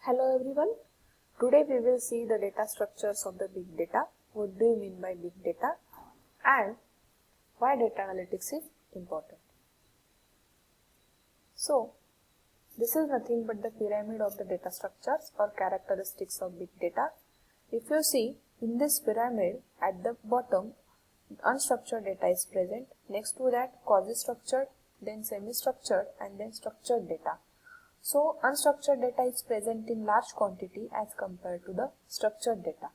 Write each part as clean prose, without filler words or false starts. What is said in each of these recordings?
Hello everyone. Today we will see the data structures of the big data. What do you mean by big data and why data analytics is important. So, this is nothing but the pyramid of the data structures or characteristics of big data. If you see in this pyramid at the bottom, unstructured data is present. Next to that, quasi-structured, then semi-structured and then structured data. So, unstructured data is present in large quantity as compared to the structured data.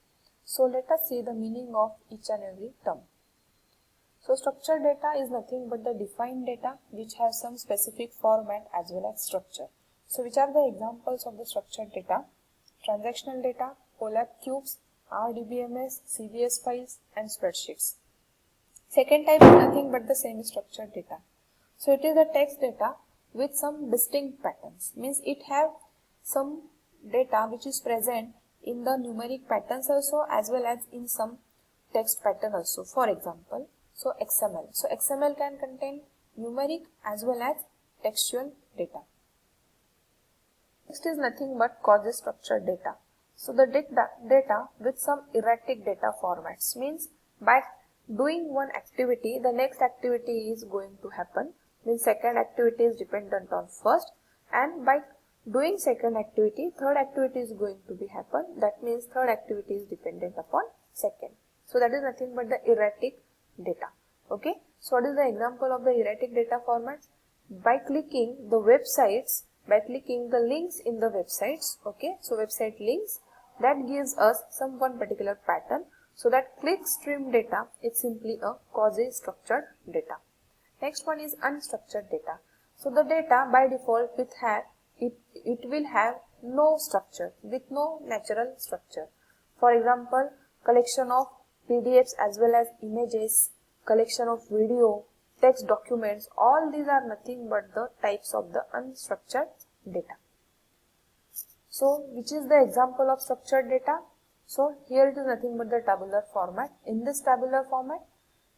So, let us see the meaning of each and every term. So, structured data is nothing but the defined data which has some specific format as well as structure. So, which are the examples of the structured data? Transactional data, OLAP cubes, RDBMS, CVS files and spreadsheets. Second type is nothing but the semi-structured data. So, it is the text data with some distinct patterns, means it have some data which is present in the numeric patterns also as well as in some text pattern also. For example, so XML. So XML can contain numeric as well as textual data. Next is nothing but quasi-structured data. So the data with some erratic data formats, means by doing one activity, the next activity is going to happen. Means second activity is dependent on first, and by doing second activity, third activity is going to be happen. That means third activity is dependent upon second. So that is nothing but the erratic data. Okay. So what is the example of the erratic data formats? By clicking the websites, by clicking the links in the websites. Okay. So website links, that gives us some one particular pattern. So that click stream data is simply a quasi-structured data. Next one is unstructured data. So the data by default it will have no structure, with no natural structure. For example, collection of PDFs as well as images, collection of video, text documents, all these are nothing but the types of the unstructured data. So which is the example of structured data? So here it is nothing but the tabular format. In this tabular format,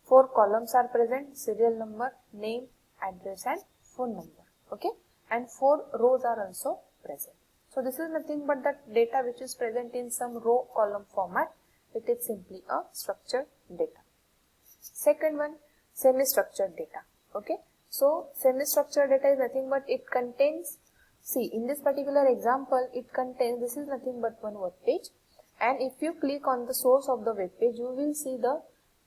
4 columns are present: serial number, name, address and phone number. Okay, and 4 rows are also present. So this is nothing but the data which is present in some row column format. It is simply a structured data. Second one, semi-structured data. Okay, so semi-structured data is nothing but it contains, see in this particular example, it contains, this is nothing but one web page, and if you click on the source of the web page, you will see the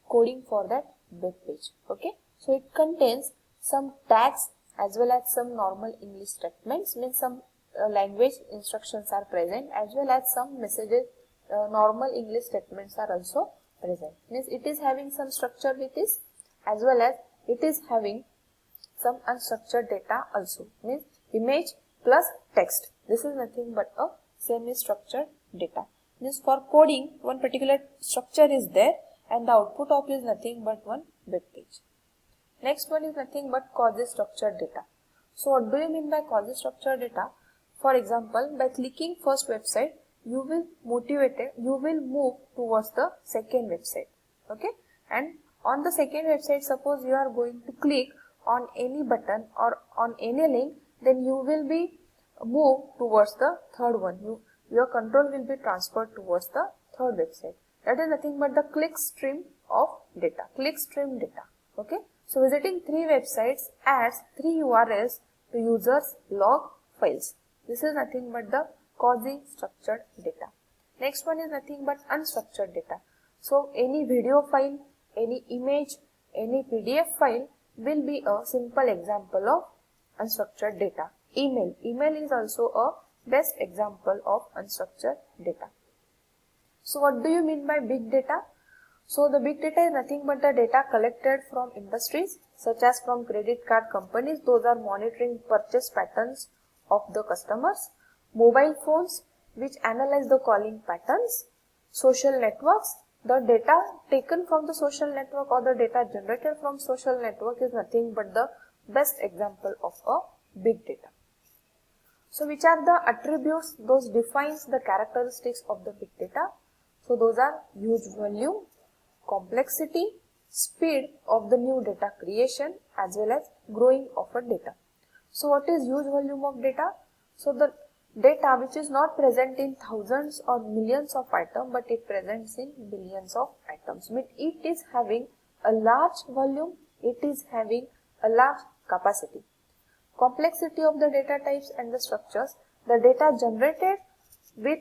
coding for that web page. Okay, so it contains some tags as well as some normal English statements, means some language instructions are present as well as some messages, normal English statements are also present. Means it is having some structure with this as well as it is having some unstructured data also, means image plus text. This is nothing but a semi-structured data. Means for coding, one particular structure is there and the output of is nothing but one web page. Next one is nothing but quasi-structured data. So what do you mean by quasi-structured data? For example, by clicking first website, you will move towards the second website. Okay, and on the second website, suppose you are going to click on any button or on any link, then you will be moved towards the third one. Your control will be transferred towards the third website. That is nothing but the click stream of data, click stream data. Okay, so visiting 3 websites adds 3 URLs to users' log files. This is nothing but the quasi-structured data. Next one is nothing but unstructured data. So any video file, any image, any PDF file will be a simple example of unstructured data. Email is also a best example of unstructured data. So what do you mean by big data? So the big data is nothing but the data collected from industries such as from credit card companies. Those are monitoring purchase patterns of the customers. Mobile phones which analyze the calling patterns. Social networks, the data taken from the social network or the data generated from social network is nothing but the best example of a big data. So which are the attributes? Those defines the characteristics of the big data. So those are huge volume, complexity, speed of the new data creation as well as growing of a data. So what is huge volume of data? So the data which is not present in thousands or millions of items, but it presents in billions of items. Means it is having a large volume, it is having a large capacity. Complexity of the data types and the structures. The data generated with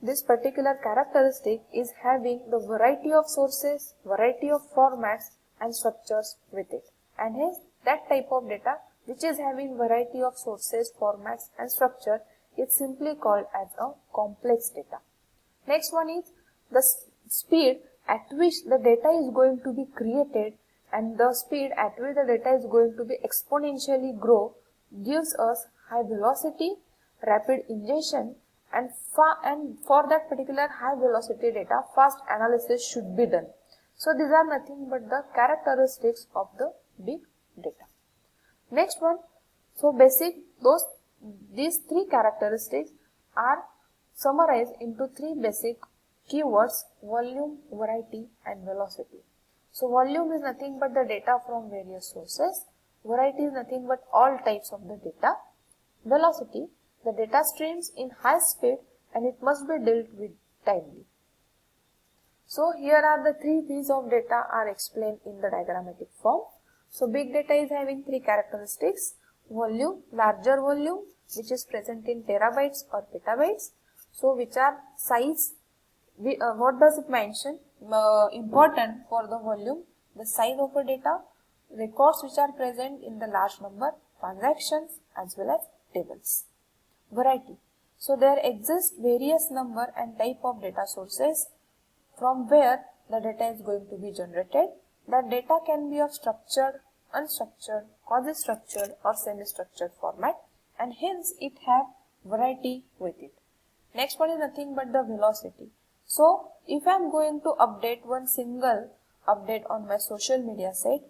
this particular characteristic is having the variety of sources, variety of formats and structures with it. And hence that type of data which is having variety of sources, formats and structure is simply called as a complex data. Next one is the speed at which the data is going to be created and the speed at which the data is going to be exponentially grow gives us high velocity, rapid ingestion, and for that particular high velocity data, fast analysis should be done. So these are nothing but the characteristics of the big data. Next one, so these three characteristics are summarized into three basic keywords: volume, variety and velocity. So volume is nothing but the data from various sources. Variety is nothing but all types of the data. Velocity, the data streams in high speed and it must be dealt with timely. So here are the three V's of data are explained in the diagrammatic form. So big data is having three characteristics: volume, larger volume, which is present in terabytes or petabytes. So which are size, what does it mention? Important for the volume, the size of the data, records which are present in the large number, transactions as well as tables. Variety, so there exist various number and type of data sources from where the data is going to be generated. That data can be of structured, unstructured, quasi-structured or semi-structured format, and hence it have variety with it. Next one is nothing but the velocity. So if I am going to update one single update on my social media site,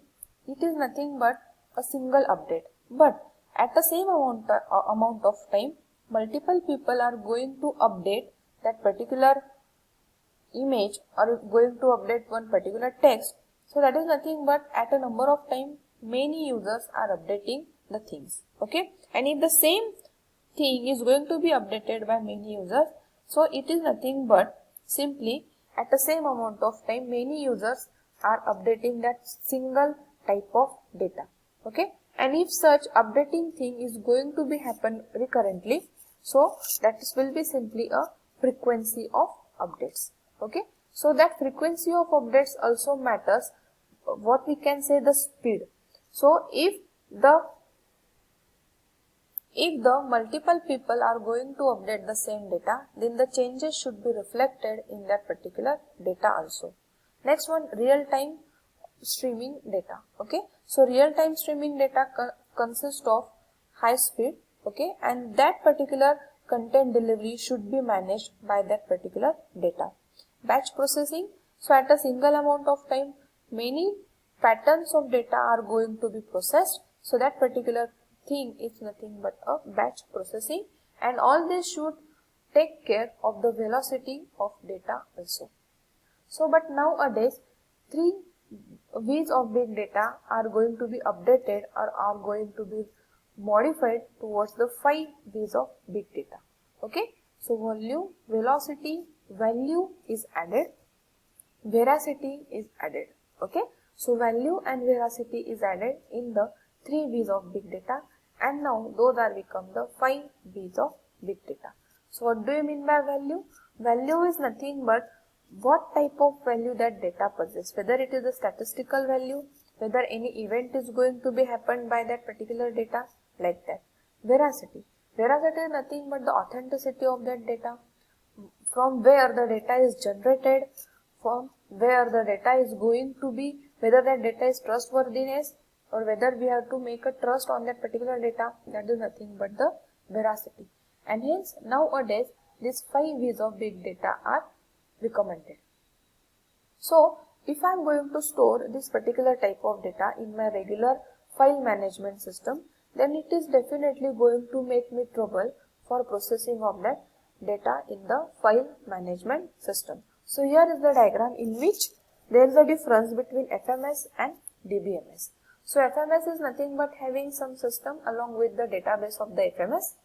it is nothing but a single update. But at the same amount of time, multiple people are going to update that particular image or going to update one particular text. So that is nothing but at a number of time many users are updating the things. Okay, and if the same thing is going to be updated by many users, so it is nothing but simply at the same amount of time many users are updating that single type of data. Okay, and if such updating thing is going to be happen recurrently, so that will be simply a frequency of updates. Okay, so that frequency of updates also matters what we can say the speed. So if the multiple people are going to update the same data, then the changes should be reflected in that particular data also. Next one, real-time streaming data. Okay, so real-time streaming data consists of high speed. Okay, and that particular content delivery should be managed by that particular data. Batch processing, so at a single amount of time many patterns of data are going to be processed, so that particular thing is nothing but a batch processing, and all this should take care of the velocity of data also. So but nowadays three V's of big data are going to be updated or are going to be modified towards the 5 V's of big data. Okay, so volume, velocity, value is added, veracity is added. Okay, so value and veracity is added in the 3 V's of big data, and now those are become the 5 V's of big data. So what do you mean by value? Value is nothing but what type of value that data possesses, whether it is a statistical value, whether any event is going to be happened by that particular data, like that. Veracity, veracity is nothing but the authenticity of that data, from where the data is generated, from where the data is going to be, whether that data is trustworthiness or whether we have to make a trust on that particular data, that is nothing but the veracity. And hence nowadays these 5 V's of big data are recommended. So if I am going to store this particular type of data in my regular file management system, then it is definitely going to make me trouble for processing of that data in the file management system. So here is the diagram in which there is a difference between FMS and DBMS. So FMS is nothing but having some system along with the database of the FMS.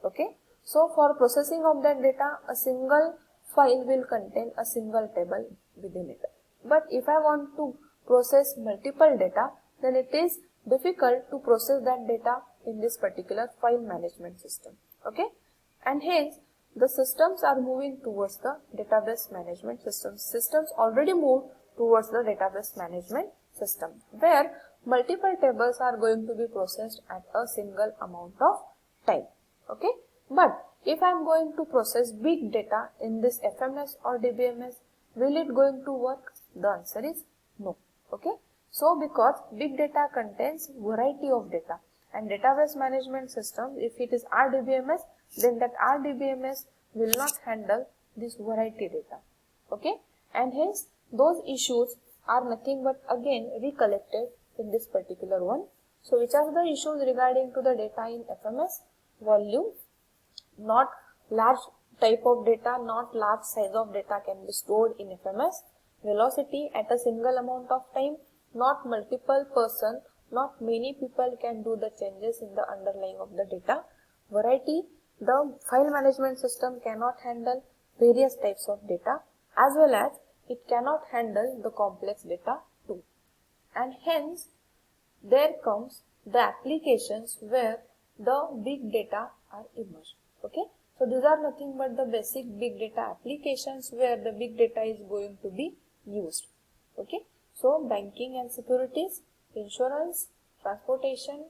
Okay, So for processing of that data, a single file will contain a single table within it. But if I want to process multiple data, then it is difficult to process that data in this particular file management system. Okay, and hence the systems are moving towards the database management system. Systems already moved towards the database management system, where multiple tables are going to be processed at a single amount of time. Okay, but if I am going to process big data in this FMS or DBMS, will it going to work? The answer is no. Okay, so because big data contains variety of data, and database management system, if it is RDBMS, then that RDBMS will not handle this variety data. Okay, and hence those issues are nothing but again recollected in this particular one. So which are the issues regarding to the data in FMS? Volume, not large type of data, not large size of data can be stored in FMS. Velocity at a single amount of time, not multiple person, not many people can do the changes in the underlying of the data. Variety, the file management system cannot handle various types of data, as well as it cannot handle the complex data too. And hence there comes the applications where the big data are emerged. Okay, so these are nothing but the basic big data applications where the big data is going to be used. Okay, so banking and securities, insurance, transportation,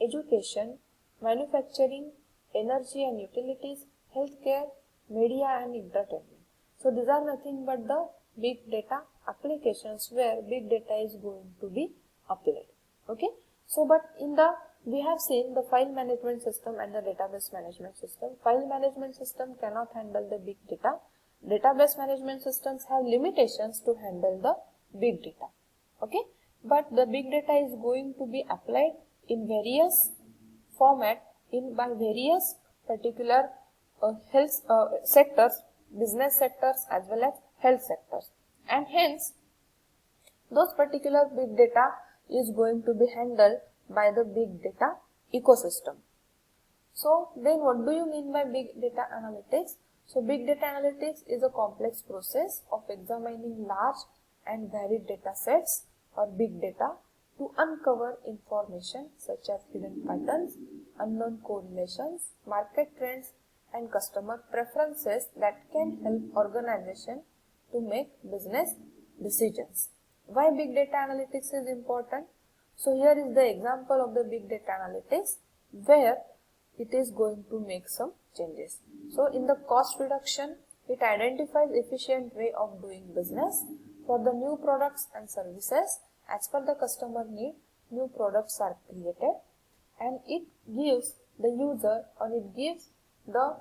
education, manufacturing, energy and utilities, healthcare, media and entertainment. So these are nothing but the big data applications where big data is going to be applied. Okay, so but in the we have seen the file management system and the database management system. File management system cannot handle the big data. Database management systems have limitations to handle the big data. Okay, but the big data is going to be applied in various format in by various particular health sectors, business sectors as well as health sectors, and hence those particular big data is going to be handled by the big data ecosystem. So then what do you mean by big data analytics? So big data analytics is a complex process of examining large and varied data sets or big data to uncover information such as hidden patterns, unknown correlations, market trends and customer preferences that can help organization to make business decisions. Why big data analytics is important? So here is the example of the big data analytics where it is going to make some changes. So in the cost reduction, it identifies efficient way of doing business. For the new products and services, as per the customer need, new products are created, and it gives the user or it gives the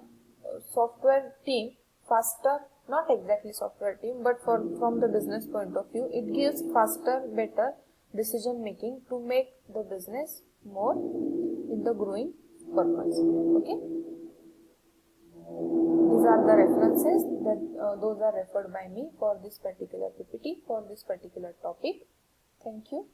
software team faster, not exactly software team, but from the business point of view, it gives faster, better decision making to make the business more in the growing purpose. Okay, these are the references that those are referred by me for this particular PPT, for this particular topic. Thank you.